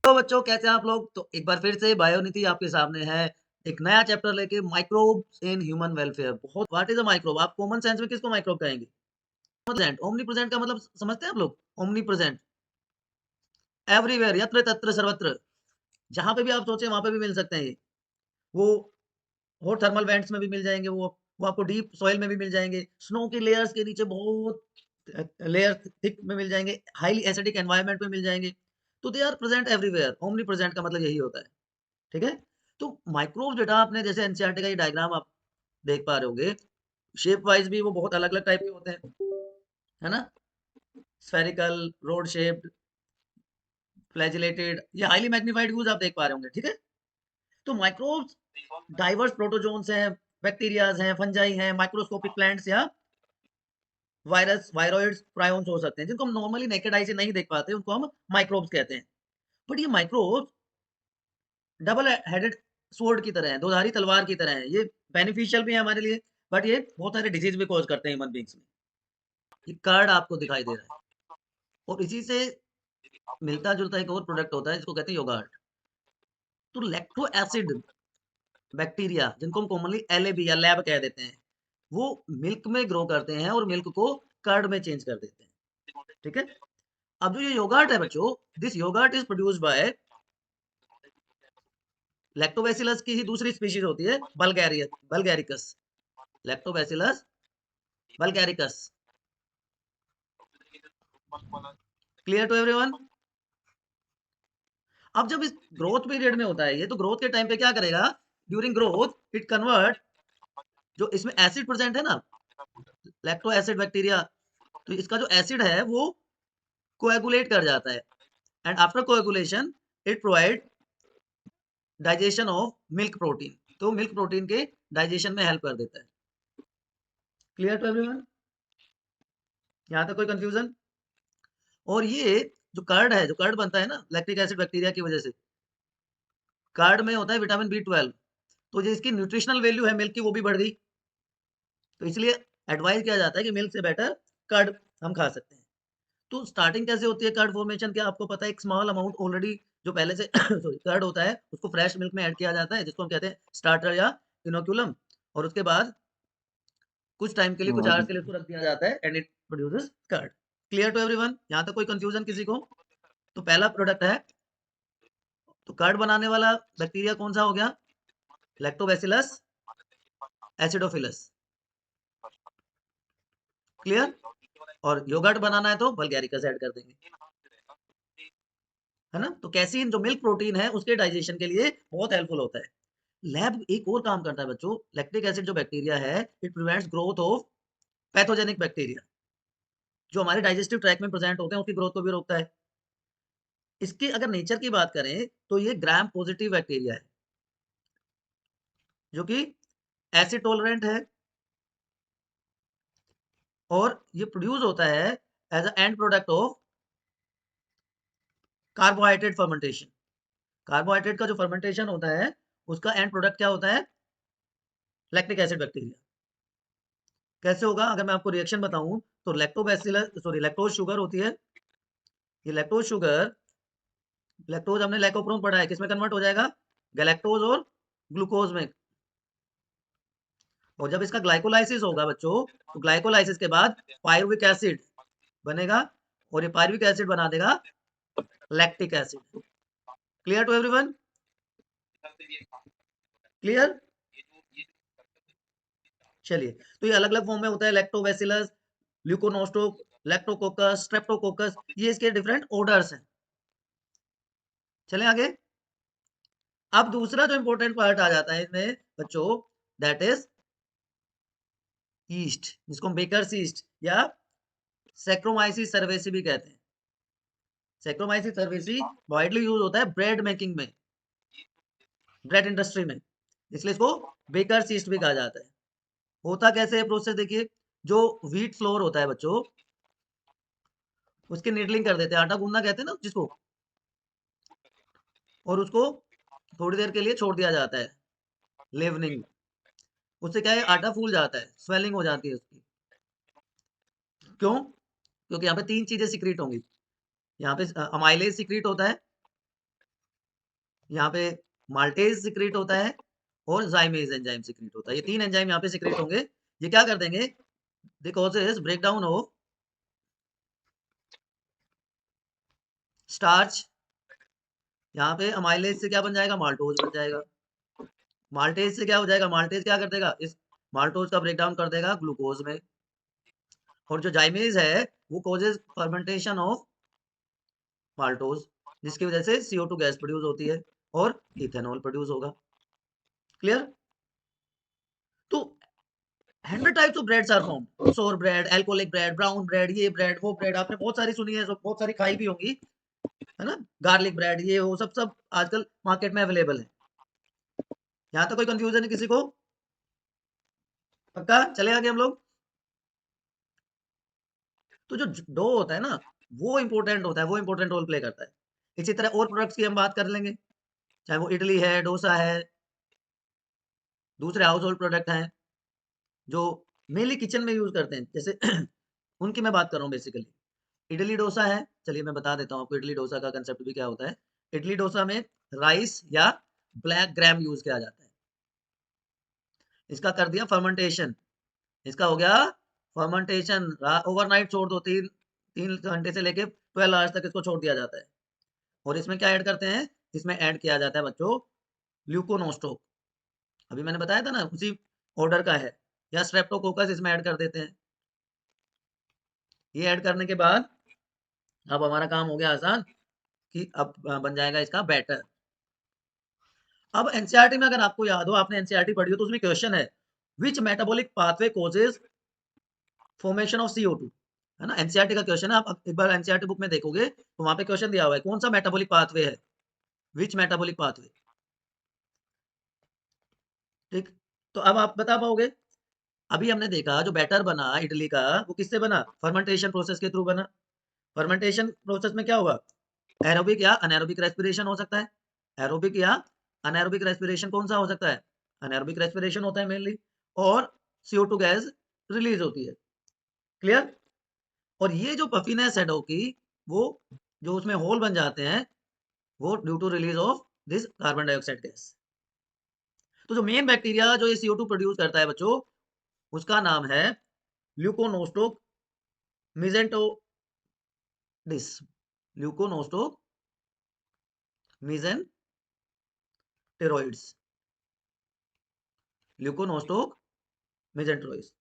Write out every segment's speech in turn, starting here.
तो बच्चों कैसे हैं आप लोग? तो एक बार फिर से बायोनिधि आपके सामने है, एक नया चैप्टर लेके माइक्रोब्स इन ह्यूमन वेलफेयर। बहुत व्हाट इज़ अ माइक्रोब? आप कॉमन सेंस में किसको माइक्रोब कहेंगे? प्रेजेंट, ओमनी प्रेजेंट का मतलब समझते हैं आप लोग? ओमनी प्रेजेंट, एवरीवेयर, यत्र तत्र सर्वत्र, जहाँ पे भी आप सोचे वहाँ पे भी मिल सकते हैं ये। वो हॉट थर्मल वेंट्स में भी मिल जाएँगे वो आपको डीप सॉइल में भी मिल जाएँगे, स्नो की लेयर्स के नीचे बहुत लेयर थिक में मिल जाएँगे, हाइली एसिडिक एनवायरनमेंट में मिल जाएँगे। तो they are present everywhere, omnipresent का मतलब यही होता है। ठीक है? तो माइक्रोब्स बेटा आपने जैसे एनसीईआरटी का ये डायग्राम आप देख पा रहे होंगे, शेप वाइज़ भी वो बहुत अलग-अलग टाइप के होते हैं, है ना? स्फेरिकल, रोड शेप्ड, फ्लैजिलेटेड, ये हाइली मैग्नीफाइड व्यूज़ आप देख पा रहे होंगे, ठीक है? तो माइक्रोब्स डाइवर्स प्रोटोजोन्स हैं, बैक्टीरियाज़ हैं, फंजाई हैं, माइक्रोस्कोपिक प्लांट्स या वायरस, वायरॉइड्स, प्रायोन्स हो सकते हैं, जिनको हम नॉर्मली नेकेड आई से नहीं देख पाते, उनको हम माइक्रोब्स कहते हैं। बट ये माइक्रोब्स डबल हेडेड स्वॉर्ड की तरह है, दो-धारी तलवार की तरह है। ये बेनिफिशियल भी है हमारे लिए, बट ये बहुत सारे डिजीज़ भी कॉज़ करते हैं ह्यूमन बीइंग्स में। ये कार्ड आपको दिखाई दे रहा है और इसी से मिलता-जुलता एक और प्रोडक्ट होता है जिसको कहते हैं योगार्ट। तो लैक्टो एसिड बैक्टीरिया जिनको हम कॉमनली एलएबी या लैब कह देते हैं, वो मिल्क में ग्रो करते हैं और मिल्क को कर्ड में चेंज कर देते हैं। ठीक है? अब जो ये योगार्ट है बच्चों, this yogurt is produced by Lactobacillus की ही दूसरी स्पीशीज़ होती है bulgaricus. Lactobacillus bulgaricus. Clear to everyone? अब जब इस ग्रोथ पीरियड में होता है ये, तो ग्रोथ के टाइम पे क्या करेगा? ड्यूरिंग ग्रोथ इट कन्वर्ट, जो इसमें एसिड प्रेजेंट है ना, लैक्टो एसिड बैक्टीरिया, तो इसका जो एसिड है वो कोएगुलेट कर जाता है and after coagulation it provide digestion of milk protein, तो मिल्क प्रोटीन के डाइजेशन में हेल्प कर देता है। Clear to everyone? यहाँ तक कोई कंफ्यूजन? और ये जो कर्ड है, जो कर्ड बनता है ना लैक्टिक एसिड बैक्टीरिया की वजह से, कर्ड में होता है विटामिन बी 12, तो जो इसकी न्यूट्रिशनल वैल्यू है मिल्क की वो भी बढ़ गई, तो इसलिए एडवाइस किया जाता है कि मिल्क से बेटर कर्ड हम खा सकते हैं। तो स्टार्टिंग कैसे होती है कर्ड फॉर्मेशन, क्या आपको पता है? एक स्मॉल अमाउंट ऑलरेडी जो पहले से सॉरी कर्ड होता है उसको फ्रेश मिल्क में ऐड किया जाता है, जिसको हम कहते हैं स्टार्टर या इनोक्यूलम, और उसके बाद कुछ टाइम के लिए, कुछ आवर्स के लिए उसको रख दिया जाता है and it produces curd. Clear to everyone? यहाँ तक कोई कंफ्यूजन किसी को? तो पहला प्रोडक्ट है, तो कर्ड बनाने वाला बैक्टीरिया कौन सा हो गया? Lactobacillus acidophilus. क्लियर? और योगर्ट बनाना है तो बल्गैरिकस ऐड कर देंगे, है ना? तो कैसीन जो मिल्क प्रोटीन है उसके डाइजेशन के लिए बहुत हेल्पफुल होता है। लैब एक और काम करता है बच्चों, लैक्टिक एसिड जो बैक्टीरिया है it prevents growth of pathogenic bacteria, जो हमारे डाइजेस्टिव ट्रैक्ट में प्रेजेंट होते हैं उसकी ग्रोथ को भी रोकता है। इसके अगर नेचर की बात करें तो ये ग्राम पॉजिटिव बैक्टीरिया है, जो कि एसिड टॉलरेंट है और ये प्रोड्यूस होता है as a end product of carbohydrate fermentation. Carbohydrate का जो फर्मेंटेशन होता है उसका एंड प्रोडक्ट क्या होता है? Lactic acid bacteria. कैसे होगा अगर मैं आपको रिएक्शन बताऊं, तो लैक्टोबैसिलस सॉरी लैक्टोज शुगर होती है, ये लैक्टोज शुगर, लैक्टोज हमने लैकोप्रोन पढ़ा है, किसमें कन्वर्ट हो जाएगा? गैलेक्टोज और ग्लूकोज में। और जब इसका ग्लाइकोलाइसिस होगा बच्चों, तो ग्लाइकोलाइसिस के बाद पायरुविक एसिड बनेगा और ये पायरुविक एसिड बना देगा lactic acid. Clear to everyone? Clear? चलिए, तो ये अलग-अलग फॉर्म में होता है, लैक्टोबैसिलस, ल्यूकोनोस्टोक, लैक्टोकोकस, स्ट्रेप्टोकोकस, ये इसके डिफरेंट ऑर्डर्स हैं। चलें आगे? अब दूसरा जो इंपॉर्टेंट पार्ट आ जाता है इसमें बच्चों, दैट इज यीस्ट, जिसको हम बेकर्स यीस्ट या सैक्रोमाइसिस सर्वेसी भी कहते हैं। सैक्रोमाइसिस सर्वेसी वाइडली यूज होता है ब्रेड मेकिंग में, ब्रेड इंडस्ट्री में, इसलिए इसको बेकर्स यीस्ट भी कहा जाता है। होता कैसे है प्रोसेस देखिए, जो व्हीट फ्लोर होता है बच्चों, उसकी निडलिंग कर देते हैं, आटा गूंदना कहते हैं ना जिसको, और उसको थोड़ी देर के लिए छोड़ दिया जाता है, लेवनिंग। उससे क्या है, आटा फूल जाता है, स्वेलिंग हो जाती है उसकी। क्यों? क्योंकि यहाँ पे तीन चीजें सिक्रीट होंगी। यहाँ पे अमाइलेज सिक्रीट होता है, यहाँ पे माल्टेज सिक्रेट होता है और जाइमेज एंजाइम सिक्रेट होता है। ये 3 एंजाइम यहाँ पे सिक्रेट होंगे। ये क्या कर देंगे? दे कॉजेस ब्रेकडाउन ऑफ स्टार्च। यहाँ पे अमाइलेज से क्या बन जाएगा? माल्टोज बन जाएगा। माल्टेज से क्या हो जाएगा? माल्टेज क्या कर देगा? इस माल्टोज का ब्रेकडाउन कर देगा ग्लूकोज में। और जो जाइमेज है वो कॉजेज फर्मेंटेशन ऑफ माल्टोज, जिसकी वजह से CO2 गैस प्रोड्यूस होती है और इथेनॉल प्रोड्यूस होगा। क्लियर? तो 100 types of breads are formed. Sour bread, alcoholic bread, brown bread, ये ब्रेड, वो ब्रेड, आपने बहुत सारी सुनी है, बहुत सारी खाई भी होंगी, है ना? गार्लिक ब्रेड, ये वो सब आजकल मार्केट में अवेलेबल है। यहाँ तक कोई कंफ्यूजन है किसी को? पक्का चले आगे हम लोग। तो जो डो होता है ना, वो इंपॉर्टेंट होता है, वो इंपॉर्टेंट रोल प्ले करता है। इसी तरह और प्रोडक्ट्स की हम बात कर लेंगे, चाहे वो इडली है, डोसा है, दूसरे हाउस होल्ड प्रोडक्ट हैं जो मेनली किचन में यूज करते हैं, जैसे उनकी मैं बात कर रहा हूँ बेसिकली। इडली डोसा है, चलिए मैं बता देता हूँ आपको इडली डोसा का कंसेप्ट भी क्या होता है। इडली डोसा में राइस या ब्लैक ग्राम यूज किया जाता है। इसका कर दिया फर्मेंटेशन, इसका हो गया फर्मेंटेशन, ओवरनाइट छोड़ दो, 3 घंटे से लेके 12 आवर्स तक इसको छोड़ दिया जाता है। और इसमें क्या ऐड करते हैं? इसमें ऐड किया जाता है बच्चों ल्यूकोनोस्टोक, अभी मैंने बताया था ना, उसी ऑर्डर का है, या स्ट्रेप्टोकोकस इसमें ऐड कर देते हैं। ये ऐड करने के बाद अब हमारा काम हो गया आसान कि अब बन जाएगा इसका बैटर। अब एनसीईआरटी में अगर आपको याद हो, आपने एनसीईआरटी पढ़ी हो, तो उसमें क्वेश्चन है which metabolic pathway causes formation of CO2, है ना? एनसीईआरटी का क्वेश्चन है, आप एक बार एनसीईआरटी बुक में देखोगे तो वहां पे क्वेश्चन दिया हुआ है कौन सा मेटाबॉलिक पाथवे है, विच मेटाबॉलिक पाथवे। ठीक, तो अब आप बता पाओगे? अभी हमने देखा जो बैटर बना इडली का, वो किससे बना? फर्मेंटेशन प्रोसेस के थ्रू बना। फर्मेंटेशन प्रोसेस में क्या होगा? एरोबिक या अनएरोबिक रेस्पिरेशन हो सकता है। एरोबिक या अनएरोबिक रेस्पिरेशन कौन सा हो सकता है? अनएरोबिक रेस्पिरेशन होता है मेनली, और CO2 गैस रिलीज होती है। क्लियर? और ये जो पफीनेस है डो की, वो जो उसमें होल बन जाते हैं, वो due to release of this carbon dioxide gas. तो जो मेन बैक्टीरिया जो ये CO2 प्रोड्यूस करता है बच्चों, उसका नाम है ल्यूकोनोस्टोक मिजेंटोडिस। ल्यूकोनोस्टोक मिजेंटेरोइड्स, ल्यूकोनोस्टोक मिजेंटेरोइड्स।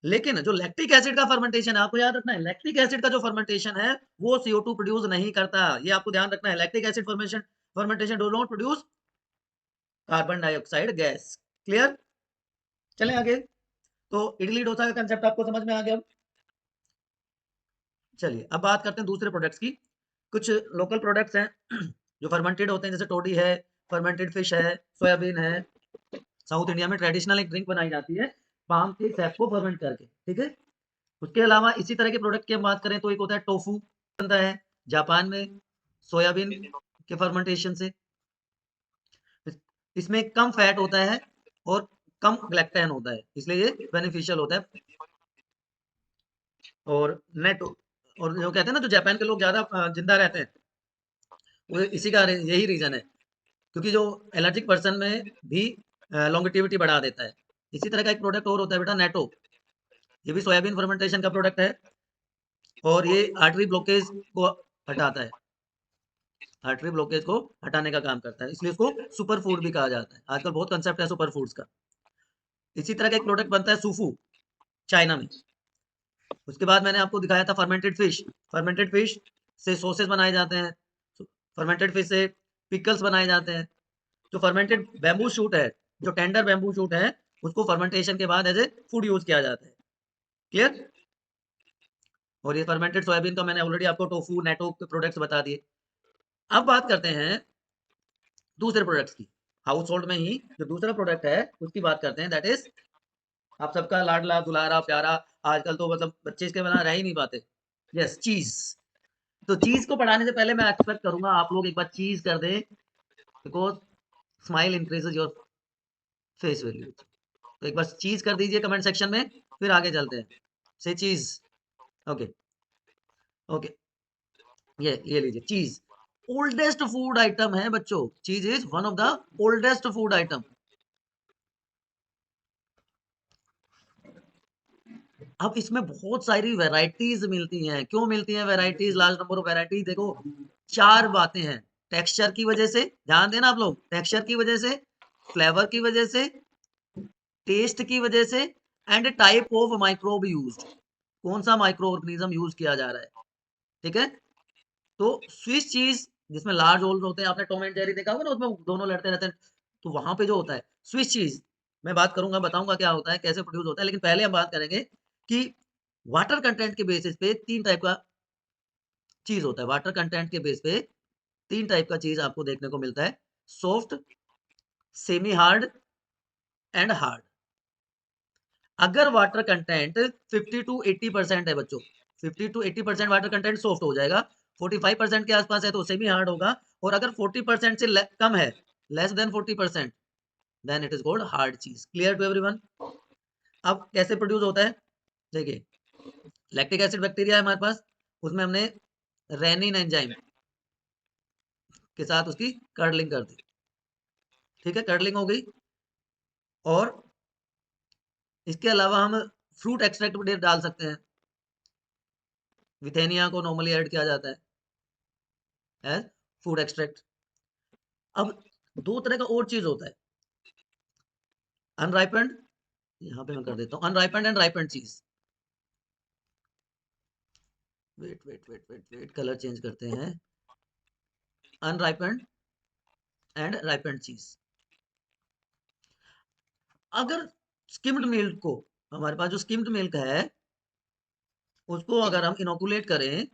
लेकिन जो लैक्टिक एसिड का फर्मेंटेशन है, आपको याद रखना है, लैक्टिक एसिड का जो फर्मेंटेशन है वो CO2 प्रोड्यूस नहीं करता, ये आपको ध्यान रखना है। Lactic acid fermentation do not produce carbon dioxide gas. Clear? चलें आगे। तो इडली डोसा का कंसेप्ट आपको समझ में आ गया। चलिए अब बात करते हैं दूसरे प्रोडक्ट्स की। कुछ लोकल प्रोडक्ट्स हैं जो फर्मेंटेड होते हैं, जैसे टोडी है, फर्मेंटेड फिश है, सोयाबीन है। साउथ इंडिया में ट्रेडिशनल एक ड्रिंक बनाई जाती है पाम के सैप को फर्मेंट करके, ठीक है? उसके अलावा इसी तरह के प्रोडक्ट की हम बात करें तो एक होता है टोफू, बनता है जापान में सोयाबीन के फर्मेंटेशन से। इसमें कम फैट होता है और कम ग्लैक्टन होता है, इसलिए ये बेनिफिशियल होता है। और नेट, और जो कहते हैं ना, जो जापान के लोग ज्यादा जिंदा रहते हैं, वो इसी का यही रीजन है, क्योंकि जो एलर्जिक पर्सन में भी लॉन्गेटिविटी बढ़ा देता है। इसी तरह का एक प्रोडक्ट और होता है बेटा नेटो, ये भी सोयाबीन फर्मेंटेशन का प्रोडक्ट है, और ये आर्टरी ब्लॉकेज को हटाता है, आर्टरी ब्लॉकेज को हटाने का काम करता है, इसलिए उसको सुपर फूड भी कहा जाता है। आजकल बहुत कंसेप्ट है सुपर फूड्स का। इसी तरह का एक प्रोडक्ट बनता है सूफू, चाइना में। उसके बाद मैंने आपको दिखाया था फर्मेंटेड फिश, फर्मेंटेड फिश से सॉसेज बनाए जाते हैं, फर्मेंटेड फिश से पिकल्स बनाए जाते हैं। जो फर्मेंटेड बैम्बू शूट है, जो टेंडर बैम्बू शूट है, उसको फर्मेंटेशन के बाद एज ए फूड यूज किया जाता है। क्लियर? और ये फर्मेंटेड सोयाबीन का मैंने ऑलरेडी आपको टोफू नेटो के प्रोडक्ट्स बता दिए। अब बात करते हैं दूसरे प्रोडक्ट्स की। हाउस होल्ड में ही जो दूसरा प्रोडक्ट है उसकी बात करते हैं, दैट इज आप सबका लाडला दुलारा प्यारा, आजकल तो मतलब बच्चे इसके बिना रह ही नहीं पाते, यस, चीज। तो चीज को पढ़ाने से पहले मैं एक्सपेक्ट करूंगा आप लोग एक बार चीज कर दें, because smile increases your face value. तो एक बार चीज कर दीजिए कमेंट सेक्शन में, फिर आगे चलते हैं। से चीज, ओके ओके, ये लीजिए चीज। ओल्डेस्ट फूड आइटम है बच्चों, चीज is one of the oldest food item. अब इसमें बहुत सारी वैरायटीज मिलती हैं। क्यों मिलती हैं varieties? Large number of varieties. देखो, चार बातें हैं। टेक्सचर की वजह से, ध्यान देना आप लोग, टेक्सचर की वजह से, फ्लेवर की वजह से, टेस्ट की वजह से, and type of microbe used. कौन सा माइक्रो ऑर्गेनिज्म यूज किया जा रहा है, ठीक है। तो स्विस चीज जिसमें लार्ज होल्स होते हैं, आपने टॉम एंड जेरी देखा होगा ना, उसमें दोनों लड़ते रहते हैं, तो वहां पे जो होता है स्विस चीज, मैं बात करूंगा, बताऊंगा क्या होता है, कैसे प्रोड्यूस होता है, लेकिन पहले हम बात करेंगे कि वाटर कंटेंट के बेसिस पे तीन टाइप का चीज होता है। वाटर कंटेंट के बेस पे तीन टाइप का चीज आपको देखने को मिलता है: soft, semi hard and hard. अगर वाटर कंटेंट 50 टू 80% है बच्चों, 50 टू 80% वाटर कंटेंट सॉफ्ट हो जाएगा, 45% के आसपास है तो सेमी हार्ड होगा, और अगर 40% से कम है, less than 40%, then it is called hard cheese. Clear to everyone? अब कैसे प्रोड्यूस होता है, देखिए, लैक्टिक एसिड बैक्टीरिया है हमारे पास, उसमें हमने रेनिन एंजाइम के साथ उसकी कर्डलिंग कर दी, ठीक है, कर्डलिंग हो गई। और इसके अलावा हम फ्रूट एक्सट्रैक्ट भी डाल सकते हैं। विथेनिया को नॉर्मली ऐड किया जाता है एज फूड एक्सट्रैक्ट। अब दो तरह का और चीज होता है, अनराइपेंड, यहाँ पे मैं कर देता हूँ unripened and ripened cheese. Wait wait wait wait wait, colour change करते हैं, अनराइपेंड एंड राइपेंड चीज। अगर स्किम्ड मिल्क को, हमारे पास जो स्किम्ड मिल्क है, उसको अगर हम इनोकुलेट करें,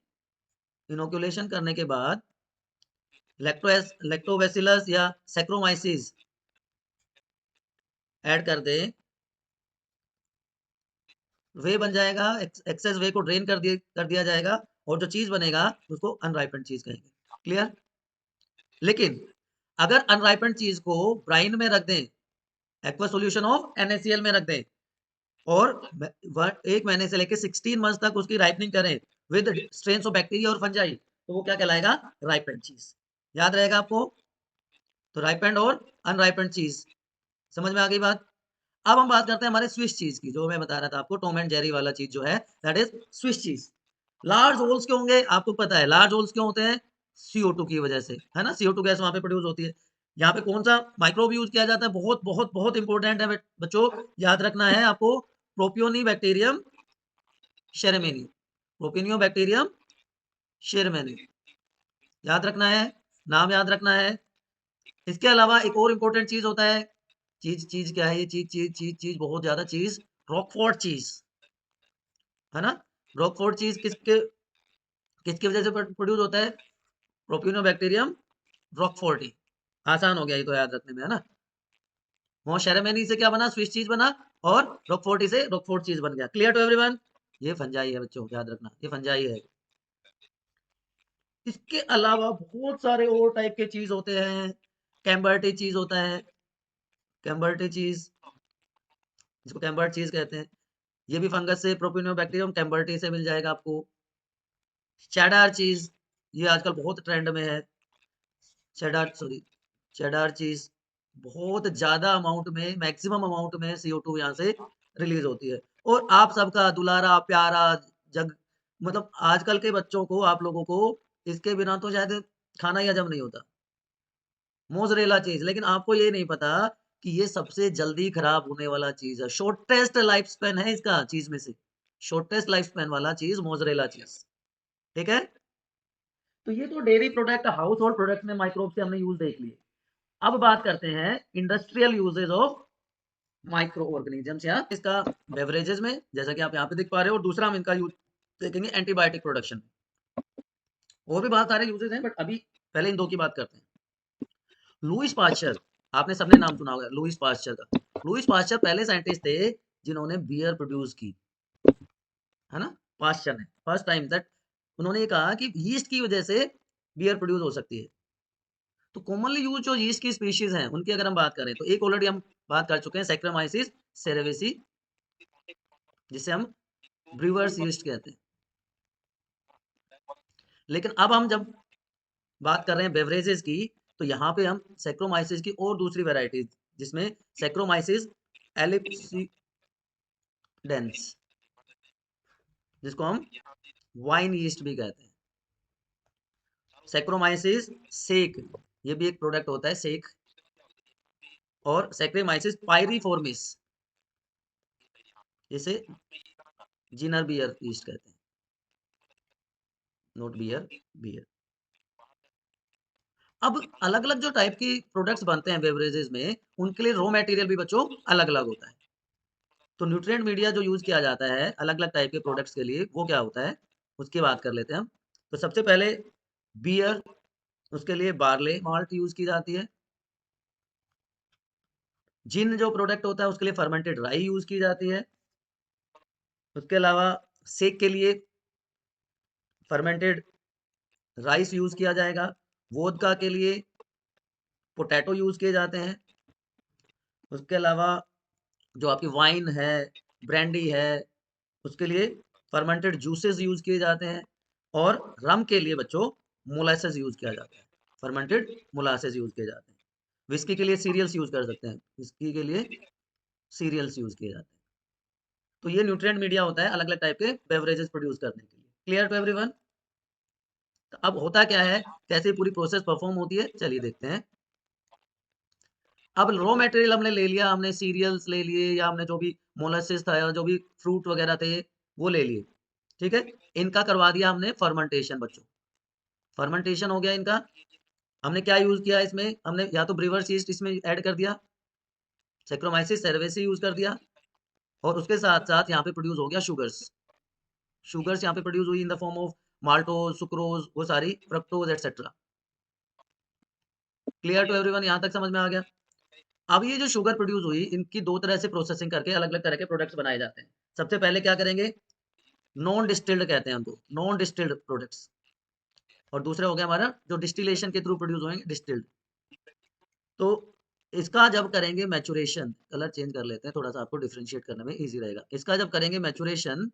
इनोकुलेशन करने के बाद लैक्टोबैसिलस या सैक्रोमाइसिस ऐड कर दें, वे बन जाएगा, एक्सेस वे को ड्रेन कर दिया जाएगा, और जो चीज बनेगा उसको अनराइपेंड चीज कहेंगे। क्लियर? लेकिन अगर अनराइपेंड चीज को ब्राइन में रख दें, एक्वा सॉल्यूशन ऑफ NaCl में रख दें, और एक महीने से लेकर 16 मंथ तक उसकी राइपनिंग करें विद स्ट्रेन्स ऑफ बैक्टीरिया और फंजाई, तो वो क्या कहलाएगा? राइपेंड चीज। याद रहेगा आपको? तो राइपेंड और अनराइपेंड चीज, समझ में आ गई बात? अब हम बात करते हैं हमारे स्विस चीज की, जो मैं बता रहा था आपको, टॉम एंड जेरी वाला चीज जो है, that is Swiss cheese. Large holes क्यों होंगे? आपको पता है लार्ज होल्स क्यों होते हैं? CO2 की वजह से, है ना, CO2 गैस वहां पे प्रोड्यूस होती है। यहाँ पे कौन सा माइक्रोब यूज किया जाता है? बहुत बहुत बहुत इंपॉर्टेंट है बच्चों, याद रखना है आपको, प्रोपियोनी बैक्टीरियम शेरेमेनी, प्रोपिनियो बैक्टीरियम शेरेमेनी, याद रखना है, नाम याद रखना है। इसके अलावा एक और इंपॉर्टेंट चीज होता है, चीज चीज क्या है ये? चीज चीज चीज चीज बहुत ज्यादा चीज, रॉकफोर्ट चीज, है ना। रॉकफोर्ट चीज किसके किसकी वजह से प्रोड्यूस होता है? प्रोपियोनोबैक्टीरियम रॉकफोर्टी। आसान हो गया ये तो याद रखने में, है ना। वो शेरेमेनी से क्या बना? स्विस चीज बना, और रॉकफोर्टी से रॉकफोर्ट चीज बन गया। Clear to everyone? ये फंजाई है बच्चों, याद रखना, ये फंजाई है। इसके अलावा बहुत सारे और टाइप के चीज होते हैं। कैम्बर्टी चीज होता है, कैम्बर्टी चीज, जिसको कैम्बर्ट चीज कहते हैं, ये भी फंगस से, प्रोपियोनोबैक्टीरियम कैम्बर्टी से मिल जाएगा आपको। चेडार चीज, ये आजकल बहुत ट्रेंड में है। चेडार, सॉरी, चेडार चीज बहुत ज्यादा अमाउंट में, मैक्सिमम अमाउंट में CO2 यहाँ से रिलीज होती है। और आप सबका दुलारा प्यारा जग, मतलब आजकल के बच्चों को, आप लोगों को इसके बिना तो शायद खाना ही हजम नहीं होता, मोजरेला चीज। लेकिन आपको ये नहीं पता कि ये सबसे जल्दी खराब होने वाला चीज है, शॉर्टेस्ट लाइफ स्पेन है इसका चीज में से, शॉर्टेस्ट लाइफ स्पेन वाला चीज मोजरेला चीज, ठीक है। तो ये तो dairy product, household product में माइक्रोब से हमने यूज देख लिए। अब बात करते हैं industrial uses of microorganisms, या इसका बेवरेजेस में, जैसा कि आप यहाँ पे देख पा रहे हो, और दूसरा हम इनका यूज देखेंगे एंटीबायोटिक प्रोडक्शन। और भी बहुत सारे यूजेस हैं, बट अभी पहले इन दो की बात करते हैं। लुईस पाश्चर, आपने सबने नाम सुना होगा लुईस पाश्चर का। लुईस पाश्चर पहले साइंटिस्ट थे जिन्होंने बियर प्रोड्यूस की, है ना। पाश्चर ने फर्स्ट टाइम दैट उन्होंने ये कहा कि यीस्ट की वजह से बियर प्रोड्यूस हो सकती है। तो कॉमनली यूज जो यीस्ट की स्पीशीज हैं, उनकी अगर हम बात करें, तो एक ऑलरेडी हम बात कर चुके हैं, सैक्रोमाइसिस सेरेवेसी, जिसे हम ब्रूअर्स यीस्ट कहते हैं। लेकिन अब हम जब बात कर रहे हैं बेवरेजेस की, तो यहाँ पे हम सैक्रोमाइसिस की और दूसरी वैरायटी, जिसमें सैक्रोमाइसिस एलिप्सिडेंस, जिसको हम वाइन यीस्ट भी कहते हैं, सैक्रोमाइसिस सेक, ये भी एक प्रोडक्ट होता है सेक, और सैक्रोमाइसिस पायरीफॉर्मिस, इसे जिनर बियर यीस्ट कहते हैं, नोट बियर, बियर। अब अलग अलग जो टाइप की प्रोडक्ट्स बनते हैं बेवरेजेस में, उनके लिए रॉ मटेरियल भी बच्चों अलग अलग होता है। तो न्यूट्रिएंट मीडिया जो यूज किया जाता है अलग अलग टाइप के प्रोडक्ट्स के लिए, वो क्या होता है उसकी बात कर लेते हैं हम। तो सबसे पहले बियर, उसके लिए बार्ले माल्ट यूज की जाती है। जिन जो प्रोडक्ट होता है उसके लिए फर्मेंटेड राई यूज की जाती है। उसके अलावा सेक के लिए फर्मेंटेड राइस यूज किया जाएगा। वोदका के लिए पोटैटो यूज किए जाते हैं। उसके अलावा जो आपकी वाइन है, ब्रांडी है, उसके लिए फर्मेंटेड जूसेस यूज किए जाते हैं। और रम के लिए बच्चों मोलासेस यूज किया जाता है, फर्मेंटेड मोलासेस यूज किए जाते हैं। विस्की के लिए सीरियल्स यूज कर सकते हैं, विस्की के लिए सीरियल्स यूज किए जाते हैं। तो ये न्यूट्रिएंट मीडिया होता है अलग अलग टाइप के बेवरेजेस प्रोड्यूस करने के लिए। Clear to everyone? तो अब होता क्या है, कैसे पूरी प्रोसेस परफॉर्म होती है, चलिए देखते हैं। अब रॉ मटेरियल हमने ले लिया, हमने सीरियल्स ले लिए, या हमने जो भी मोलासेस था या जो भी फ्रूट वगैरह थे वो ले लिए, ठीक है। इनका करवा दिया हमने फर्मेंटेशन बच्चों, फर्मेंटेशन हो गया इनका। हमने क्या यूज किया इसमें, हमने या तो ब्रीवर्स यीस्ट इसमें ऐड कर दिया, सैक्रोमाइसिस सेरेवेसी यूज कर दिया, और उसके साथ साथ यहाँ पे प्रोड्यूस हो गया शुगर्स। शुगर्स यहाँ पे प्रोड्यूस हुई in the form of maltose, sucrose, वो सारी fructose etcetera. Clear to everyone? यहाँ तक समझ में आ गया? अब ये जो शुगर प्रोड्यूस हुई, इनकी दो तरह से प्रोसेसिंग करके अलग अलग तरह के प्रोडक्ट्स बनाए जाते हैं। सबसे पहले क्या करेंगे, नॉन डिस्टिल्ड कहते हैं उनको, नॉन डिस्टिल्ड प्रोडक्ट्स। और दूसरा हो गया हमारा जो डिस्टिलेशन के थ्रू प्रोड्यूस होंगे, डिस्टिल्ड। तो इसका जब करेंगे मैचुरेशन, कलर चेंज कर लेते हैं थोड़ा सा, आपको डिफरेंशिएट करने में इजी रहेगा। इसका जब करेंगे मैचुरेशन,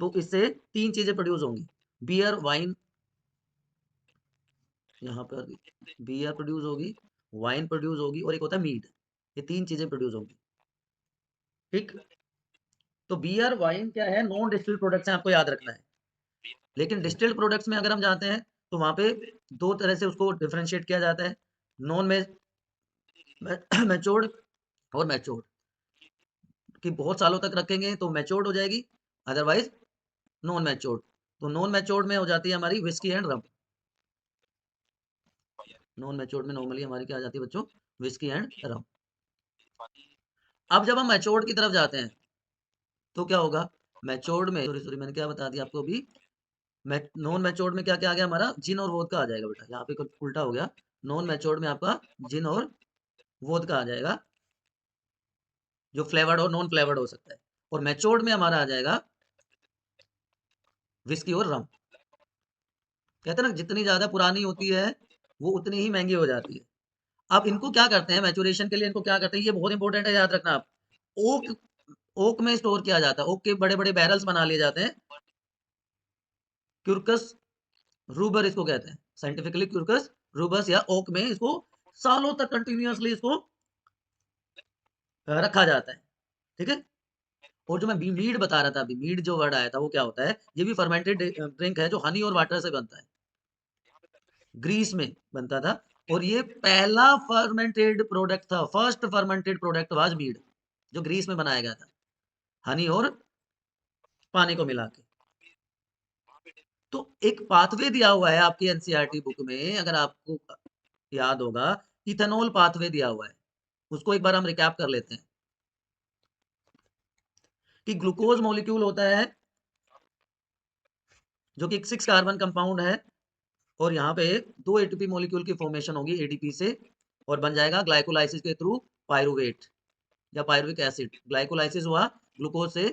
तो इससे तीन चीजें प्रोड्यूस होंगी, बियर, वाइन, यहाँ पर बियर प्रोड्यूस होगी, वाइन प्रोड्यूस होगी, और एक होता है मीड। ये तीन चीजें प्रोड्यूस होंगी, ठीक। तो बियर, वाइन क्या है, नॉन डिस्टिल्ड प्रोडक्ट्स हैं, आपको याद रखना है। लेकिन डिस्टिल्ड प्रोडक्ट्स में अगर हम जाते हैं, तो वहां पे दो तरह से उसको डिफरेंशिएट किया जाता है, नॉन में मैच्योर्ड और मैच्योर्ड। कि बहुत सालों तक रखेंगे तो मैच्योर्ड हो जाएगी, अदरवाइज नॉन मैच्योर्ड। तो नॉन मैच्योर्ड में हो जाती है हमारी whisky and rum. Non matured में नॉर्मली हमारी क्या आ जाती है बच्चों, विस्की एंड रम। अब जब हम मैच्योर्ड की तरफ जाते हैं, तो क्या होगा, मैच्योर्ड में, सॉरी सॉरी मैंने क्या बता दिया आपको अभी, नॉन मैच्योर्ड में क्या क्या आ गया हमारा, जिन और वोदका आ जाएगा बेटा, यहाँ पे कुछ उल्टा हो गया। नॉन मैच्योर्ड में आपका जिन और वोदका आ जाएगा, जो फ्लेवर्ड और नॉन फ्लेवर्ड हो सकता है। और मैच्योर्ड में हमारा आ जाएगा विस्की और रम। कहते हैं ना, जितनी ज्यादा पुरानी होती है वो उतनी ही महंगी हो जाती है। अब इनको क्या करते हैं मैच्योरेशन के लिए, इनको क्या करते हैं, ये बहुत इंपॉर्टेंट है, याद रखना आप। ओक, ओक में स्टोर किया जाता है, ओक के बड़े बड़े बैरल्स बना लिए जाते हैं। क्यूरकस रूबर इसको कहते हैं, साइंटिफिकली क्यूरकस रूबस, या ओक में इसको सालों तक कंटिन्यूअसली इसको रखा जाता है, ठीक है। और जो मैं मीड बता रहा था अभी, मीड जो वर्ड आया था वो क्या होता है, ये भी फर्मेंटेड ड्रिंक है जो हनी और वाटर से बनता है, ग्रीस में बनता था। और ये पहला फर्मेंटेड प्रोडक्ट था, first fermented product was mead, जो ग्रीस में बनाया गया था, हनी और पानी को मिला के। तो एक पाथवे दिया हुआ है आपकी एनसीईआरटी बुक में, अगर आपको याद होगा, इथेनॉल पाथवे दिया हुआ है, उसको एक बार हम रिकैप कर लेते हैं। कि ग्लूकोज मॉलिक्यूल होता है जो कि 6 कार्बन कंपाउंड है, और यहाँ पे दो एटीपी मॉलिक्यूल की फॉर्मेशन होगी एडीपी से, और बन जाएगा ग्लाइकोलाइसिस के थ्रू पायरुवेट या पायरुविक एसिड। ग्लाइकोलाइसिस हुआ ग्लूकोज से,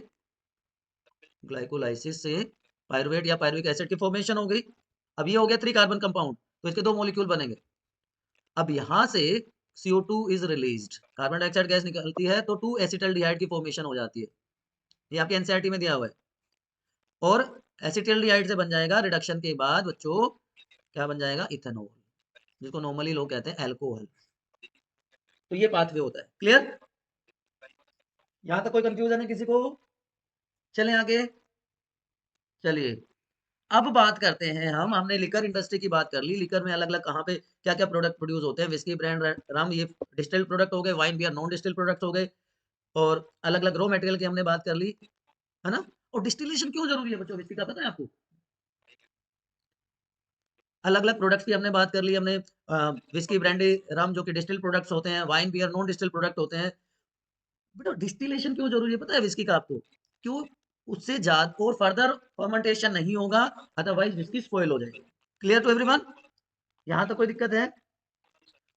ग्लाइकोलाइसिस से पायरुवेट या पायरुविक एसिड की फॉर्मेशन हो गई। अब ये हो गया 3 कार्बन कंपाउंड, तो इसके दो मॉलिक्यूल बनेंगे। अब यहाँ से CO2 is released, carbon dioxide gas निकलती है, तो 2 एसिटल्डिहाइड की फॉर्मेशन हो जाती है, ये आपके एनसीईआरटी में दिया हुआ है। और एसिटल्डिहाइड से बन जाएगा रिडक्शन के बाद बच्चों क्या बन जाएगा? इथेनॉल, जिसको नॉर्मली लोग कहते हैं अल्कोहल। तो ये पाथवे होता है। क्लियर? यहां तक कोई कंफ्यूजन है किसी को? चलें आगे। चलिए अब बात करते हैं हमने लिकर इंडस्ट्री की बात कर ली। लिकर में अलग अलग कहाँ पे क्या क्या प्रोडक्ट प्रोड्यूस होते हैं। विस्की, ब्रांड, रम, ये डिस्टिल्ड प्रोडक्ट हो गए। Wine, beer, non distilled product हो गए। और अलग अलग रॉ मटेरियल की हमने बात कर ली, है ना। और डिस्टिलेशन क्यों जरूरी है बच्चों, विस्की का पता है आपको? अलग अलग प्रोडक्ट्स की हमने बात कर ली। हमने विस्की, ब्रांडी, रम जो कि डिस्टिल्ड प्रोडक्ट्स होते हैं। Wine, beer, non distilled product होते हैं। बेटा डिस्टिलेशन क्यों जरूरी है पता है विस्की का आपको? क्यों? उससे ज्यादा और फर्दर फर्मेंटेशन नहीं होगा, अदरवाइज विस्की स्पॉइल हो जाएगी। Clear to everyone? यहाँ तक कोई दिक्कत है?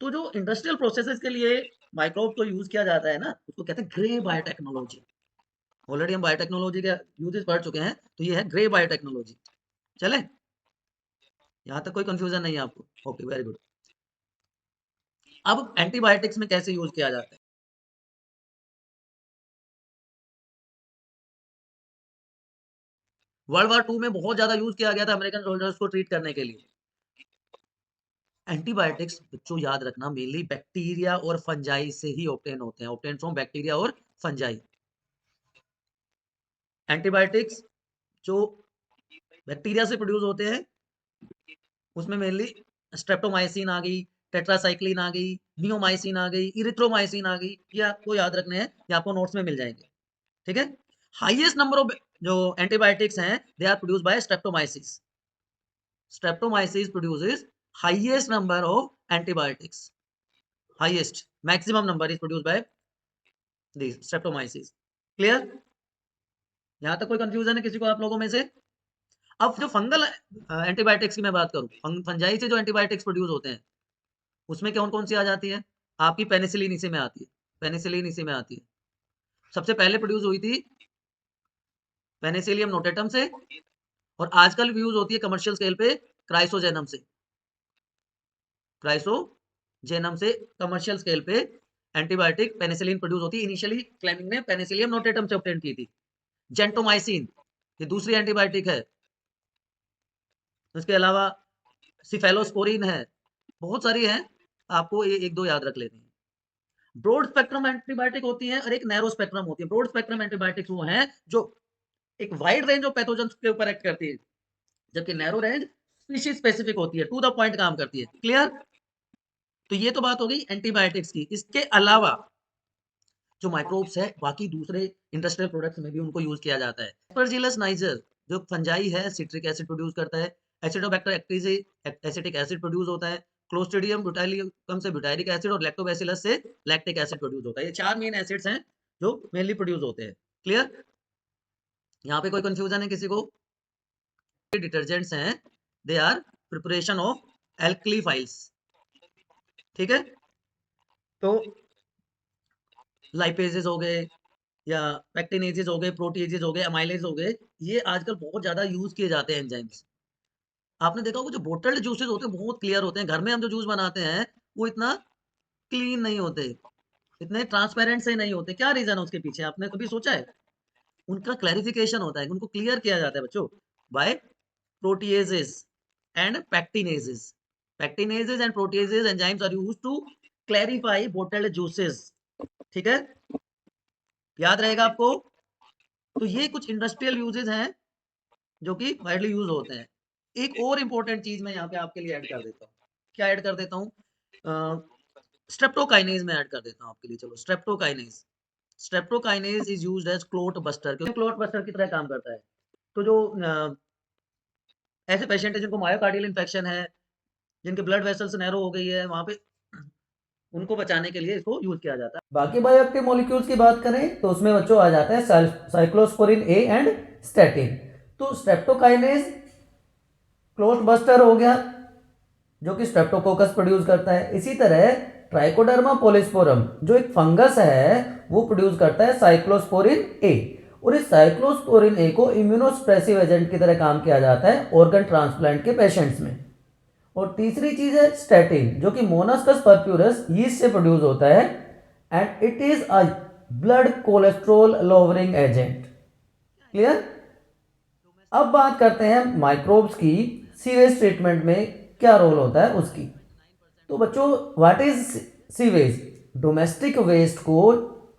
तो जो इंडस्ट्रियल प्रोसेसेस के लिए माइक्रोब को यूज किया जाता है ना, उसको कहते हैं ग्रे बायोटेक्नोलॉजी। ऑलरेडी हम बायोटेक्नोलॉजी के यूजेस पढ़ चुके हैं, तो ये है ग्रे बायोटेक्नोलॉजी। चले, यहाँ तक कोई कंफ्यूजन नहीं है आपको? Okay, very good. अब एंटीबायोटिक्स में कैसे यूज किया जाता है? वर्ल्ड वॉर 2 में बहुत ज्यादा यूज किया गया था अमेरिकन सोल्जर्स को ट्रीट करने के लिए। एंटीबायोटिक्स बच्चों याद रखना मेनली बैक्टीरिया और फंजाई से ही ऑब्टेन होते हैं। ऑब्टेन फ्रॉम बैक्टीरिया और फंजाई। एंटीबायोटिक्स जो बैक्टीरिया से प्रोड्यूस होते हैं, उसमें मेनली स्ट्रेप्टोमाइसिन आ गई, टेट्रासाइक्लिन आ गई, नियोमाइसिन आ गई, इरिथ्रोमाइसिन आ गई। ये आपको याद रखने हैं, ये आपको नोट्स में मिल जाएंगे। ठीक है। हाईएस्ट नंबर ऑफ जो एंटीबायोटिक्स हैं they are produce by streptomyces. Streptomyces produces highest number of antibiotics. Highest maximum number is produced by these streptomyces. Clear? यहाँ तक कोई कंफ्यूजन है किसी को आप लोगों में से? अब जो फंगल एंटीबायोटिक्स की मैं बात करूं, फंजाई से जो एंटीबायोटिक्स प्रोड्यूस होते हैं, उसमें कौन कौन सी आ जाती है? आपकी पेनिसिलिन इसी में आती है। पेनिसिलिन इसी में आती है। सबसे पहले प्रोड्यूस हुई थी पेनिसिलियम नोटेटम से, और आजकल यूज होती है कमर्शियल स्केल पे क्राइसोजेनम से। क्राइसोजेनम से कमर्शियल स्केल पे एंटीबायोटिक पेनिसिलिन प्रोड्यूस होती है। इनिशियली क्लेमिंग ने पेनिसिलियम नोटेटम से ऑब्टेन की थी। जेंटोमाइसिन ये दूसरी एंटीबायोटिक है। इसके अलावा सिफेलोस्पोरिन है, बहुत सारी है, आपको ये एक दो याद रख लेनी है। ब्रॉड स्पेक्ट्रम एंटीबायोटिक होती है और एक नैरो स्पेक्ट्रम होती है। ब्रॉड स्पेक्ट्रम एंटीबायोटिक्स वो हैं जो एक वाइड रेंज ऑफ पैथोजेंस के ऊपर एक्ट करती है, जबकि नैरो रेंज स्पीशीज स्पेसिफिक होती है, टू द पॉइंट काम करती है। क्लियर? तो ये तो बात हो गई एंटीबायोटिक्स की। इसके अलावा जो माइक्रोब्स है बाकी दूसरे इंडस्ट्रियल प्रोडक्ट्स में भी उनको यूज किया जाता है। एस्परजिलस नाइजर जो फंजाई है, सिट्रिक एसिड प्रोड्यूस करता है। एसिडोबैक्टर एक्टिस एसिटिक एसिड प्रोड्यूस होता है। क्लोस्ट्रिडियम ब्यूटाइलियम से ब्यूटाइरिक एसिड, और लैक्टोबैसिलस से लैक्टिक एसिड प्रोड्यूस होता है। ये चार मेन एसिड्स हैं जो मेनली प्रोड्यूस होते हैं। क्लियर? यहाँ पे कोई कंफ्यूजन है किसी को? डिटर्जेंट्स हैं, दे आर प्रिपरेशन ऑफ एल्कलीफाइल्स। ठीक है। तो लाइपेजेस हो गए, या पैक्टिनेजेस हो गए, प्रोटीजेस हो गए, अमाइलेज हो गए, ये आजकल बहुत ज्यादा यूज किए जाते हैं एंजाइम्स। आपने देखा होगा जो बोटल्ड जूसेस होते हैं बहुत क्लियर होते हैं। घर में हम जो जूस बनाते हैं वो इतना क्लीन नहीं होते, इतने ट्रांसपेरेंट से नहीं होते। क्या रीजन है उसके पीछे, आपने कभी सोचा है? उनका क्लैरिफिकेशन होता है, उनको क्लियर किया जाता है बच्चों by proteases and pectinases. Pectinases and proteases enzymes are used to clarify bottled juices. ठीक है, याद रहेगा आपको? तो ये कुछ इंडस्ट्रियल यूजेस हैं जो कि वाइडली यूज होते हैं। एक और इंपॉर्टेंट चीज मैं यहाँ पे आपके लिए ऐड कर देता हूँ। क्या ऐड कर देता हूँ? स्ट्रेप्टोकाइनेज में ऐड कर देता हूँ आपके लिए। चलो, streptokinase. Streptokinase is used as clot buster, क्योंकि क्लोट बस्टर की तरह काम करता है। तो जो ऐसे पेशेंट है जिनको मायोकार्डियल इन्फेक्शन है, जिनके ब्लड वेसल्स नैरो हो गई है, वहां पे उनको बचाने के लिए इसको यूज किया जाता है। बाकी बायोएक्टिव मॉलिक्यूल्स की बात करें तो उसमें बच्चों आ जाता है साइक्लोस्पोरिन ए एंड स्टैटिन। तो स्ट्रेप्टोकाइनेज क्लोट बस्टर हो गया जो कि स्ट्रेप्टोकोकस प्रोड्यूस करता है। इसी तरह ट्राइकोडर्मा पॉलिस्पोरम जो एक फंगस है वो प्रोड्यूस करता है साइक्लोस्पोरिन ए, और इस साइक्लोस्पोरिन ए को इम्यूनोस्प्रेसिव एजेंट की तरह काम किया जाता है ऑर्गन ट्रांसप्लांट के पेशेंट्स में। और तीसरी चीज है स्टैटिन जो कि मोनास्कस परप्यूरस यीस्ट से प्रोड्यूस होता है, and it is a blood cholesterol lowering agent. Clear? अब बात करते हैं माइक्रोब्स की सीवेज ट्रीटमेंट में क्या रोल होता है उसकी। तो बच्चों what is sewage? Domestic waste को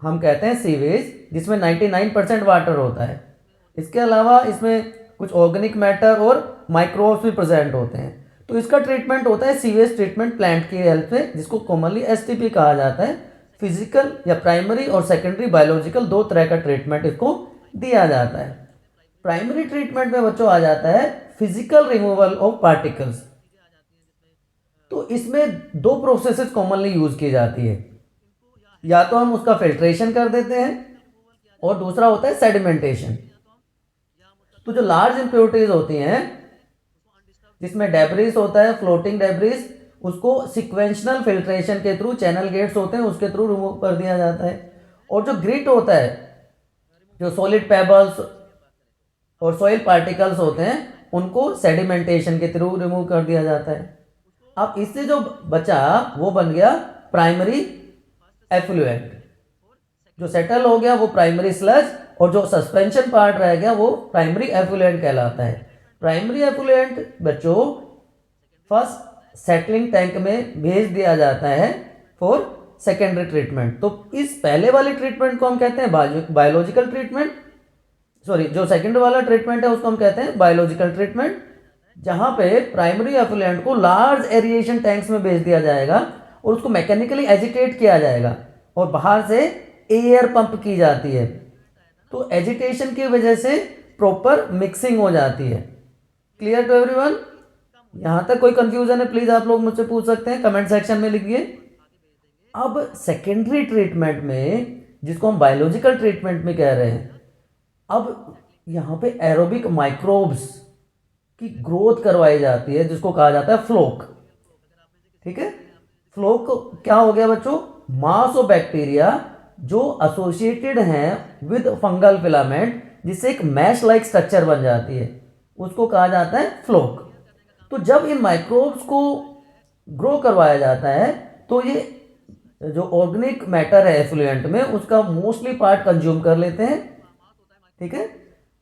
हम कहते हैं सीवेज, जिसमें 99% वाटर होता है। इसके अलावा इसमें कुछ ऑर्गेनिक मैटर और माइक्रोब्स भी प्रेजेंट होते हैं। तो इसका ट्रीटमेंट होता है सीवेज ट्रीटमेंट प्लांट की हेल्प से, जिसको कॉमनली एसटीपी कहा जाता है। फिजिकल या प्राइमरी और सेकेंडरी बायोलॉजिकल दो तरह का ट्रीटमेंट इसको दिया जाता है। प्राइमरी ट्रीटमेंट में बच्चों आ जाता है फिजिकल रिमूवल ऑफ पार्टिकल्स। तो इसमें दो प्रोसेसेस कॉमनली यूज की जाती है, या तो हम उसका फिल्ट्रेशन कर देते हैं और दूसरा होता है सेडिमेंटेशन। तो जो लार्ज इम्प्योरिटीज होती हैं, जिसमें डेब्रिस होता है, फ्लोटिंग डेब्रिस, उसको सिक्वेंशनल फिल्ट्रेशन के थ्रू, चैनल गेट्स होते हैं उसके थ्रू रिमूव कर दिया जाता है। और जो ग्रिट होता है, जो सॉलिड पेबल्स और सॉइल पार्टिकल्स होते हैं, उनको सेडिमेंटेशन के थ्रू रिमूव कर दिया जाता है। अब इससे जो बचा वो बन गया प्राइमरी एफ्लुएंट। जो सेटल हो गया वो प्राइमरी स्लज, और जो सस्पेंशन पार्ट रह गया वो प्राइमरी एफ्लुएंट कहलाता है। प्राइमरी एफ्लुएंट बच्चों फर्स्ट सेटलिंग टैंक में भेज दिया जाता है फॉर सेकेंडरी ट्रीटमेंट। तो इस पहले वाले ट्रीटमेंट को हम कहते हैं बायोलॉजिकल ट्रीटमेंट, सॉरी जो सेकेंड वाला ट्रीटमेंट है उसको हम कहते हैं बायोलॉजिकल ट्रीटमेंट, जहां पे प्राइमरी एफ्लुएंट को लार्ज एरिएशन टैंक्स में भेज दिया जाएगा और उसको मैकेनिकली एजिटेट किया जाएगा और बाहर से एयर पंप की जाती है। तो एजिटेशन की वजह से प्रॉपर मिक्सिंग हो जाती है। Clear to everyone? यहां तक कोई कंफ्यूजन है प्लीज आप लोग मुझसे पूछ सकते हैं, कमेंट सेक्शन में लिखिए। अब सेकेंडरी ट्रीटमेंट में, जिसको हम बायोलॉजिकल ट्रीटमेंट में कह रहे हैं, अब यहाँ पे एरोबिक माइक्रोब्स की ग्रोथ करवाई जाती है, जिसको कहा जाता है फ्लोक। ठीक है, फ्लोक क्या हो गया बच्चों? मास ऑफ बैक्टीरिया जो एसोसिएटेड हैं विद फंगल फिलामेंट, जिससे एक मैश लाइक स्ट्रक्चर बन जाती है, उसको कहा जाता है फ्लोक। तो जब इन माइक्रोब्स को ग्रो करवाया जाता है तो ये जो ऑर्गेनिक मैटर है एफ्लुएंट में, उसका मोस्टली पार्ट कंज्यूम कर लेते हैं। ठीक है,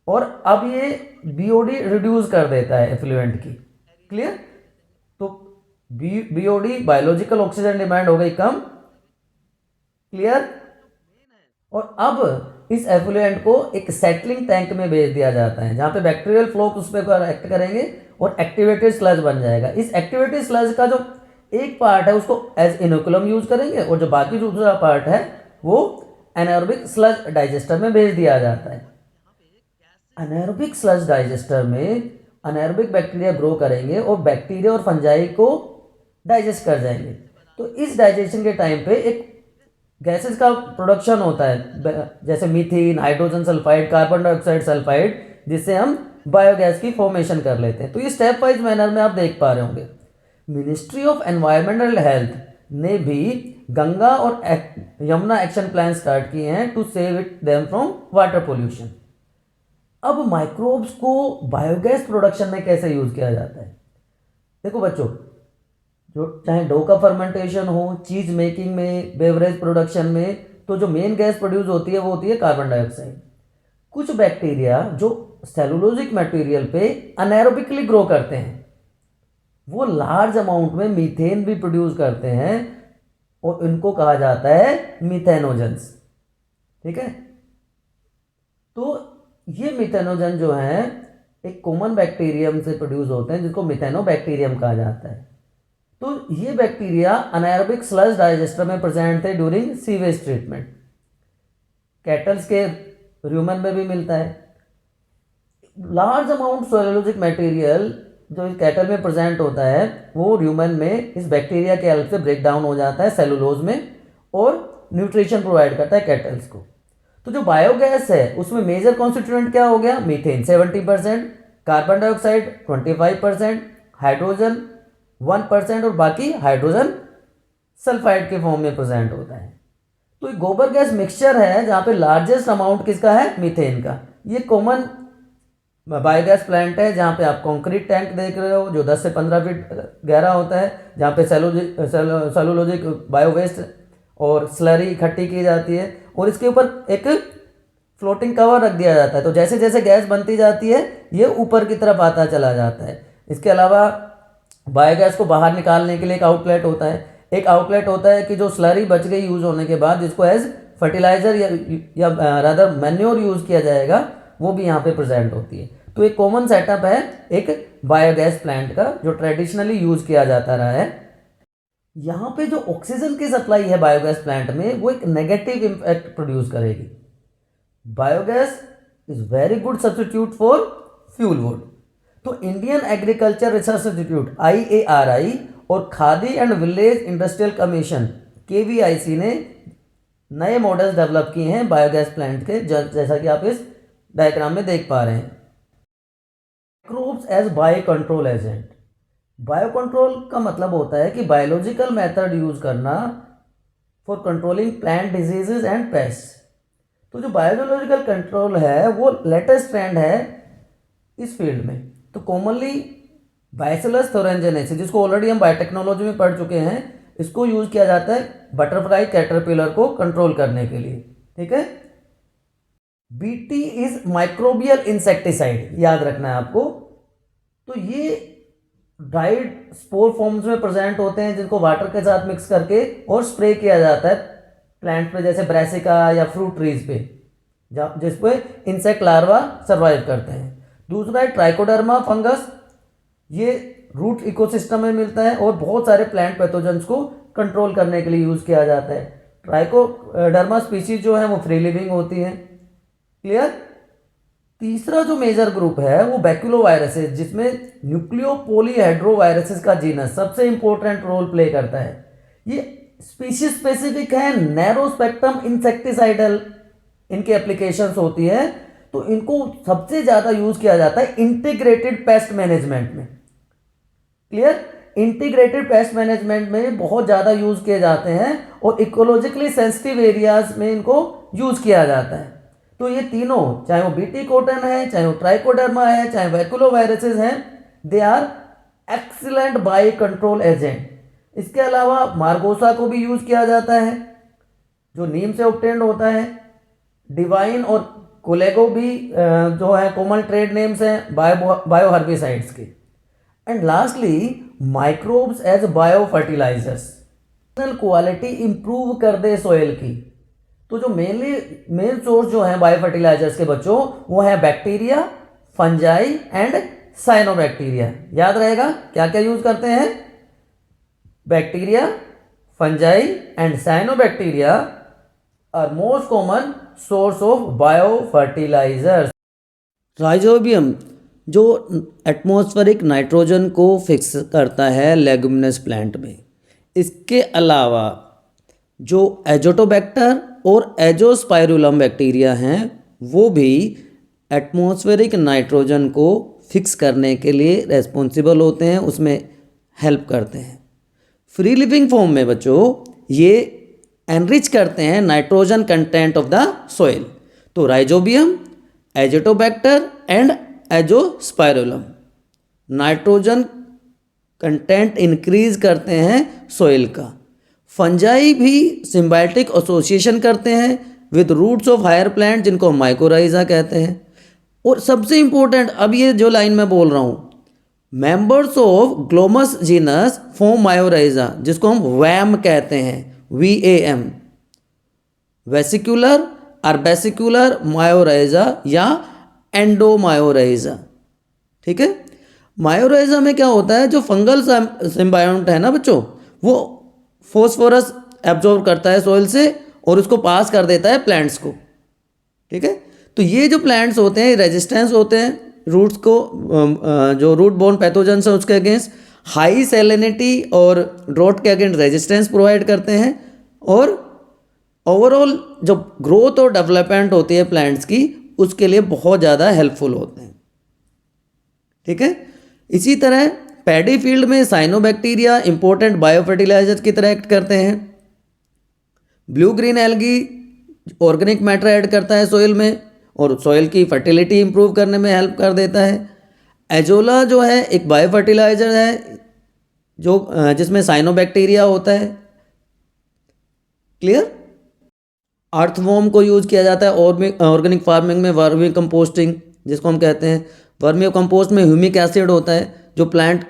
और अब ये बीओडी रिड्यूस कर देता है एफ्लुएंट की। क्लियर? तो बीओडी बायोलॉजिकल ऑक्सीजन डिमांड हो गई कम। क्लियर? और अब इस एफ्लुएंट को एक सेटलिंग टैंक में भेज दिया जाता है, जहां पे बैक्टीरियल फ्लोक उस पर एक्ट करेंगे और एक्टिवेटेड स्लज बन जाएगा। इस एक्टिवेटेड स्लज का जो एक पार्ट है उसको एज इनोकुलम यूज करेंगे, और जो बाकी दूसरा पार्ट है वो एनारोबिक स्लज डाइजेस्टर में भेज दिया जाता है। एनारोबिक स्लज डाइजेस्टर में एनारोबिक बैक्टीरिया ग्रो करेंगे और बैक्टीरिया और फंजाई को डाइजेस्ट कर जाएंगे। तो इस डाइजेशन के टाइम पे एक गैसेस का प्रोडक्शन होता है, जैसे methane, hydrogen sulphide, carbon dioxide sulphide, जिससे हम बायोगैस की फॉर्मेशन कर लेते हैं। तो ये स्टेप वाइज मैनर में आप देख पा रहे होंगे। मिनिस्ट्री ऑफ एनवायरमेंटल हेल्थ ने भी गंगा और यमुना एक्शन प्लान स्टार्ट किए हैं to save it them from water pollution. अब माइक्रोब्स को बायोगैस प्रोडक्शन में कैसे यूज किया जाता है? देखो बच्चों, जो चाहे डो का फर्मेंटेशन हो, चीज मेकिंग में, बेवरेज प्रोडक्शन में, तो जो मेन गैस प्रोड्यूस होती है वो होती है कार्बन डाइऑक्साइड। कुछ बैक्टीरिया जो सेलुलोजिक मटेरियल पे अनएरोबिकली ग्रो करते हैं, वो लार्ज अमाउंट में मीथेन भी प्रोड्यूस करते हैं और इनको कहा जाता है मीथेनोजेंस। ठीक है, तो ये मीथेनोजन जो है एक कॉमन बैक्टीरियम से प्रोड्यूस होते हैं, जिसको मिथेनोबैक्टीरियम कहा जाता है। तो ये बैक्टीरिया अनाएरोबिक स्लज डाइजेस्टर में प्रेजेंट थे ड्यूरिंग सीवेज ट्रीटमेंट। कैटल्स के र्यूमन में भी मिलता है। लार्ज अमाउंट सेलुलोजिक मटेरियल जो इस कैटल में प्रेजेंट होता है, वो र्यूमन में इस बैक्टीरिया के हेल्प से ब्रेक डाउन हो जाता है सेलुलोज में और न्यूट्रिशन प्रोवाइड करता है कैटल्स को। तो जो बायोगैस है उसमें मेजर कॉन्स्टिट्यूएंट क्या हो गया? मीथेन 70%, कार्बन डाइऑक्साइड 25%, हाइड्रोजन 1% और बाकी हाइड्रोजन सल्फाइड के फॉर्म में प्रेजेंट होता है। तो ये गोबर गैस मिक्सचर है जहाँ पे लार्जेस्ट अमाउंट किसका है? मीथेन का। ये कॉमन बायोगैस प्लांट है जहाँ पे आप कंक्रीट टैंक देख रहे हो जो 10 से 15 फीट गहरा होता है, जहाँ पे सेलुलोजिक बायोवेस्ट और स्लरी इकट्ठी की जाती है और इसके ऊपर एक फ्लोटिंग कवर रख दिया जाता है। तो जैसे जैसे गैस बनती जाती है ये ऊपर की तरफ आता चला जाता है। इसके अलावा बायोगैस को बाहर निकालने के लिए एक आउटलेट होता है, एक आउटलेट होता है कि जो स्लरी बच गई यूज़ होने के बाद जिसको एज फर्टिलाइज़र या रादर मैन्योर यूज़ किया जाएगा, वो भी यहाँ पे प्रेजेंट होती है। तो एक कॉमन सेटअप है एक बायोगैस प्लांट का जो ट्रेडिशनली यूज़ किया जाता रहा है। यहाँ पे जो ऑक्सीजन की सप्लाई है बायोगैस प्लांट में वो एक नेगेटिव इम्पैक्ट प्रोड्यूस करेगी। Biogas is very good substitute for fuel wood. तो Indian agriculture research institute IARI और Khadi and village industrial commission KVIC ने नए मॉडल्स डेवलप किए हैं बायोगैस प्लांट के, जैसा कि आप इस डायग्राम में देख पा रहे हैं। Microbes as bio control agent. Bio control का मतलब होता है कि बायोलॉजिकल मेथड यूज करना for controlling plant diseases and pest. तो जो बायोलॉजिकल कंट्रोल है वो लेटेस्ट ट्रेंड है इस फील्ड में। तो कॉमनली बैसिलस थोरेंजेनेसिस, जिसको ऑलरेडी हम बायोटेक्नोलॉजी में पढ़ चुके हैं, इसको यूज किया जाता है बटरफ्लाई कैटरपिलर को कंट्रोल करने के लिए। ठीक है। BT इज माइक्रोबियल इंसेक्टिसाइड, याद रखना है आपको। तो ये ड्राइड स्पोर फॉर्म्स में प्रेजेंट होते हैं जिनको वाटर के साथ मिक्स करके और स्प्रे किया जाता है प्लांट पे, जैसे ब्रेसिका या फ्रूट ट्रीज पे, जिस पे इंसेक्ट लार्वा सर्वाइव करते हैं। दूसरा है ट्राइकोडर्मा फंगस, ये रूट इकोसिस्टम में मिलता है और बहुत सारे प्लांट पैथोजेंस को कंट्रोल करने के लिए यूज किया जाता है। ट्राइकोडर्मा स्पीशीज जो है वो फ्री लिविंग होती हैं। क्लियर। तीसरा जो मेजर ग्रुप है वो बैक्यूलोवायरसेस, जिसमें न्यूक्लियोपोलीहेड्रोवायरसेस का जीनस सबसे इंपॉर्टेंट रोल प्ले करता है। ये स्पीशीज स्पेसिफिक है, नैरो स्पेक्ट्रम इंसेक्टिसाइडल इनकी एप्लीकेशंस होती है। तो इनको सबसे ज़्यादा यूज किया जाता है इंटीग्रेटेड पेस्ट मैनेजमेंट में। क्लियर। इंटीग्रेटेड पेस्ट मैनेजमेंट में बहुत ज़्यादा यूज किए जाते हैं और इकोलॉजिकली सेंसिटिव एरियाज में इनको यूज किया जाता है। तो ये तीनों, चाहे वो BT कॉटन है, चाहे वो ट्राइकोडर्मा है, चाहे बैक्यूलोवायरसेस हैं, they are excellent bio control agent. इसके अलावा मार्गोसा को भी यूज किया जाता है जो नीम से ऑब्टेन्ड होता है। डिवाइन और कोलेगो भी जो है कॉमन ट्रेड नेम्स हैं बायो हर्बिसाइड्स के। And lastly microbes as bio fertilizers, quality improve कर दे सॉइल की। तो जो मेन सोर्स जो है बायो फर्टिलाइजर्स के बच्चों, वो है बैक्टीरिया, फंजाई एंड साइनोबैक्टीरिया। याद रहेगा क्या क्या यूज करते हैं? Bacteria, fungi and cyanobacteria are most common source of bio fertilizers. Rhizobium जो एटमॉस्फेरिक नाइट्रोजन को फिक्स करता है लेगुमिनस प्लांट में। इसके अलावा जो एजोटोबैक्टर और एजोस्पाइरुलम बैक्टीरिया हैं वो भी एटमॉस्फेरिक नाइट्रोजन को फिक्स करने के लिए रेस्पॉन्सिबल होते हैं, उसमें हेल्प करते हैं। फ्री लिविंग फॉर्म में बच्चों ये एनरिच करते हैं nitrogen content of the soil. तो Rhizobium, Azotobacter and Azospirillum nitrogen content increase करते हैं सॉइल का। फंजाई भी सिम्बायोटिक एसोसिएशन करते हैं with roots of higher plant, जिनको माइकोराइजा कहते हैं। और सबसे इंपॉर्टेंट, अब ये जो लाइन मैं बोल रहा हूँ, members of Glomus genus form mycorrhiza, जिसको हम वैम कहते हैं, VAM, वेसिकुलर अर्बेसिकुलर मायोराइजा या एंडोमायोराइजा। ठीक है। मायोराइजा में क्या होता है, जो फंगल सिम्बायोंट है ना बच्चों, वो फॉस्फोरस एब्जॉर्ब करता है सॉइल से और उसको पास कर देता है प्लांट्स को। ठीक है। तो ये जो प्लांट्स होते हैं रेजिस्टेंस होते हैं रूट्स को, जो रूट बोर्न पैथोजेंस है उसके अगेंस्ट, हाई सैलिनिटी और ड्रॉट के अगेंस्ट रेजिस्टेंस प्रोवाइड करते हैं, और ओवरऑल जो ग्रोथ और डेवलपमेंट होती है प्लांट्स की उसके लिए बहुत ज़्यादा हेल्पफुल होते हैं। ठीक है। इसी तरह पैडी फील्ड में साइनोबैक्टीरिया इंपॉर्टेंट बायोफर्टिलाइजर की तरह एक्ट करते हैं। Blue green algae organic matter add करता है सॉइल में और सॉइल की फर्टिलिटी इंप्रूव करने में हेल्प कर देता है। एजोला जो है एक बायो फर्टिलाइजर है जो जिसमें साइनोबैक्टीरिया होता है। क्लियर। अर्थवॉर्म को यूज किया जाता है ऑर्गेनिक फार्मिंग में, वर्मी कंपोस्टिंग जिसको हम कहते हैं। वर्मी कंपोस्ट में ह्यूमिक एसिड होता है जो प्लांट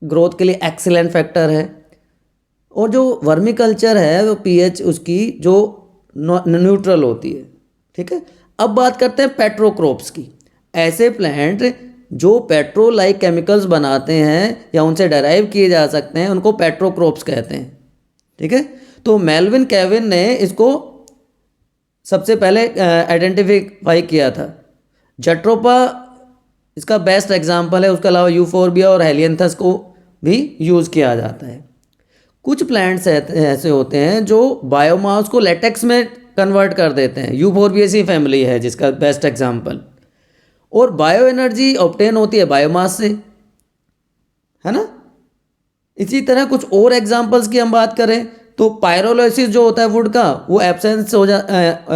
ग्रोथ के लिए एक्सीलेंट फैक्टर है। और जो वर्मी कल्चर है वो पीएच उसकी जो न्यूट्रल होती है। ठीक है, अब बात करते हैं पेट्रोक्रोप्स की। ऐसे प्लांट जो पेट्रो लाइक केमिकल्स बनाते हैं या उनसे डराइव किए जा सकते हैं उनको पेट्रोक्रोप्स कहते हैं। ठीक है, तो मेल्विन केविन ने इसको सबसे पहले आइडेंटिफाई किया था। जट्रोपा इसका बेस्ट एग्जाम्पल है, उसके अलावा यूफोर्बिया और हेलियंथस को भी यूज़ किया जाता है। कुछ प्लांट्स ऐसे होते हैं जो बायोमास को लेटेक्स में कन्वर्ट कर देते हैं। यूफोर्बिएसी फैमिली है जिसका बेस्ट एग्जाम्पल। और बायो एनर्जी ऑब्टेन होती है बायोमास से, है ना। इसी तरह कुछ और एग्जांपल्स की हम बात करें तो पायरोलिसिस जो होता है वुड का, वो एब्सेंस हो जा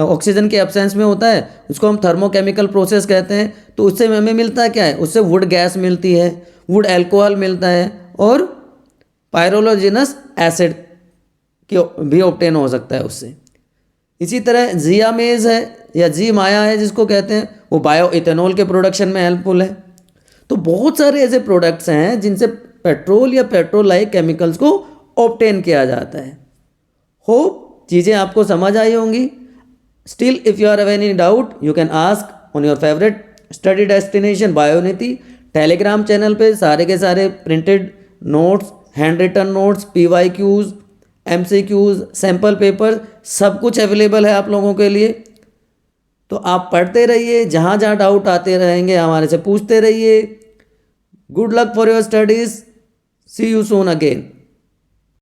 ऑक्सीजन के एब्सेंस में होता है, उसको हम थर्मोकेमिकल प्रोसेस कहते हैं। तो उससे हमें मिलता क्या है, उससे वुड गैस मिलती है, वुड अल्कोहल मिलता है और पायरोलोजिनस एसिड की भी ऑब्टेन हो सकता है उससे। इसी तरह जियामेज है या जी माया है जिसको कहते हैं, वो बायो इथेनॉल के प्रोडक्शन में हेल्पफुल है। तो बहुत सारे ऐसे प्रोडक्ट्स हैं जिनसे पेट्रोल या पेट्रोल लाइक केमिकल्स को ऑब्टेन किया जाता है। होप चीज़ें आपको समझ आई होंगी। Still if you are have any doubt you can ask on your favourite study destination बायोनिति। टेलीग्राम चैनल पे सारे के सारे printed notes, hand written notes, PYQs, MCQs, sample paper सब कुछ अवेलेबल है आप लोगों के लिए। तो आप पढ़ते रहिए, जहाँ जहाँ डाउट आते रहेंगे हमारे से पूछते रहिए। Good luck for your studies, see you soon again.